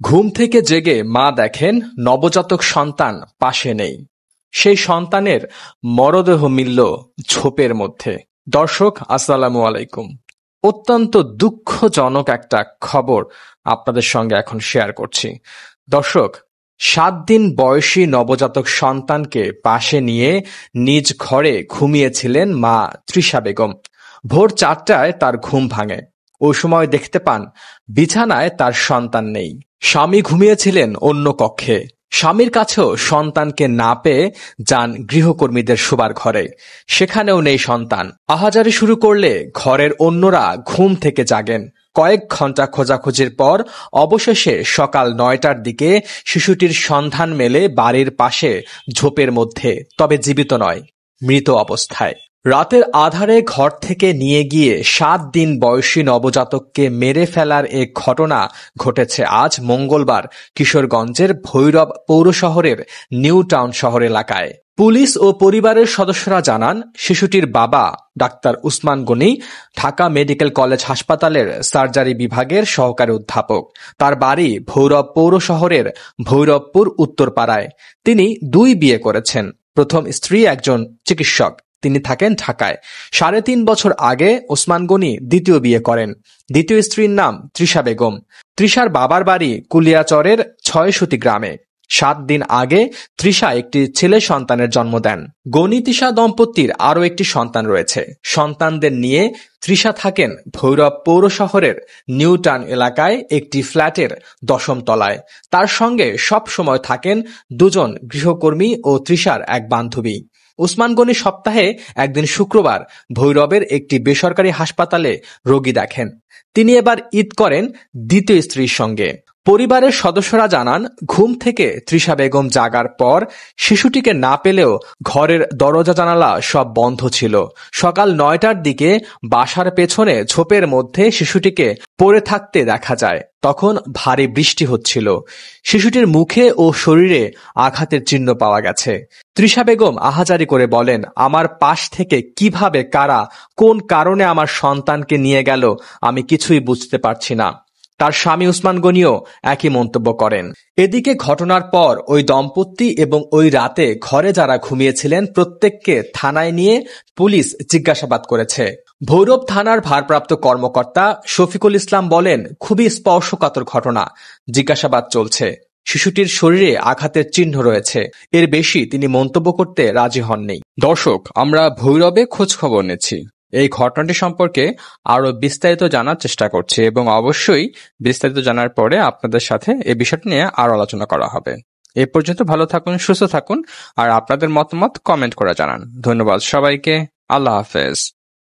ঘুম থেকে জেগে মা দেখেন নবজাতক সন্তান পাশে নেই। সেই সন্তানের মরদেহ মিলল ঝোপের মধ্যে। দর্শক আসসালামু আলাইকুম। অত্যন্ত দুঃখজনক একটা খবর আপনাদের সঙ্গে এখন শেয়ার করছি। দর্শক, 7 দিন বয়সী নবজাতক সন্তানকে পাশে নিয়ে নিজ ঘরে ঘুমিয়েছিলেন মা তৃষা বেগম। ভোর 4টায় তার ঘুম ভাঙে। ওই সময় দেখতে পান বিছানায় তার সন্তান নেই। স্বামী ঘুমিয়েছিলেন অন্য কক্ষে। স্বামীর কাছেও সন্তানকে না পেয়ে যান গৃহকর্মীদের শোবার ঘরে। সেখানেও নেই সন্তান। আহাজারি শুরু করলে ঘরের অন্যরা ঘুম থেকে জাগেন। কয়েক ঘন্টা খোঁজাখুঁজির পর অবশেষে সকাল 9টার দিকে শিশুটির সন্ধান মেলে বাড়ির পাশে ঝোপের মধ্যে, তবে জীবিত নয়, মৃত অবস্থায়। রাতের আধারে ঘর থেকে নিয়ে গিয়ে 7 দিন বয়সী নবজাতককে মেরে ফেলার এ ঘটনা ঘটেছে আজ মঙ্গলবার কিশোরগঞ্জের ভৈরব পৌর শহরের নিউ টাউন শহর এলাকায়। পুলিশ ও পরিবারের সদস্যরা জানান, শিশুটির বাবা doctor Usman Gani Dhaka medical college হাসপাতালের সার্জারি বিভাগের সহকারী অধ্যাপক। তার বাড়ি ভৈরব পৌর শহরের ভৈরবপুর উত্তরপাড়ায়। তিনি 2 বিয়ে করেছেন। প্রথম স্ত্রী একজন চিকিৎসক, তিনি থাকেন ঢাকায়। 3.5 বছর আগে ওসমান গনি দ্বিতীয় বিয়ে করেন। দ্বিতীয় স্ত্রীর নাম তৃষা বেগম। তৃষার বাবার বাড়ি কুলিয়াচরের 6সুতি গ্রামে। 7 দিন আগে তৃষা একটি ছেলে সন্তানের জন্ম দেন। গনি তৃষা দম্পতির আরও একটি সন্তান রয়েছে। সন্তানদের নিয়ে তৃষা থাকেন ভৈরব পৌর শহরের নিউ টাউন এলাকায় একটি ফ্ল্যাটের 10ম তলায়। তার সঙ্গে সব সময় থাকেন 2 জন গৃহকর্মী ও তৃষার এক বান্ধবী। ওসমান গনি সপ্তাহে একদিন শুক্রবার ভৈরবের একটি বেসরকারি হাসপাতালে রোগী দেখেন। তিনি এবার ঈদ করেন দ্বিতীয় স্ত্রীর সঙ্গে। পরিবারের সদস্যরা জানান, ঘুম থেকে তৃষা বেগম জাগার পর শিশুটিকে না পেলেও ঘরের দরজা জানালা সব বন্ধ ছিল। সকাল 9টার দিকে বাসার পেছনে ঝোপের মধ্যে শিশুটিকে পড়ে থাকতে দেখা যায়। তখন ভারী বৃষ্টি হচ্ছিল। শিশুটির মুখে ও শরীরে আঘাতের চিহ্ন পাওয়া গেছে। তৃষা বেগম আহাজারি করে বলেন, আমার পাশ থেকে কিভাবে কারা কোন কারণে আমার সন্তানকে নিয়ে গেল আমি কিছুই বুঝতে পারছি না। তার স্বামী উসমান গনিও একই মন্তব্য করেন। এদিকে ঘটনার পর ওই দম্পতি এবং ওই রাতে ঘরে যারা ঘুমিয়েছিলেন প্রত্যেককে থানায় নিয়ে পুলিশ জিজ্ঞাসাবাদ করেছে। ভৈরব থানার ভারপ্রাপ্ত কর্মকর্তা শফিকুল ইসলাম বলেন, খুবই স্পর্শকাতর ঘটনা। জিজ্ঞাসাবাদ চলছে। শিশুটির শরীরে আঘাতের চিহ্ন রয়েছে। এর বেশি তিনি মন্তব্য করতে রাজি হননি। দর্শক, আমরা ভৈরবে খোঁজ খবর নিচ্ছি। এই ঘটনাটি সম্পর্কে আরো বিস্তারিত জানার চেষ্টা করছি এবং অবশ্যই বিস্তারিত জানার পরে আপনাদের সাথে এই বিষয়টি নিয়ে আরো আলোচনা করা হবে। এ পর্যন্ত ভালো থাকুন, সুস্থ থাকুন আর আপনাদের মতামত কমেন্ট করে জানান। ধন্যবাদ সবাইকে। আল্লাহ হাফেজ।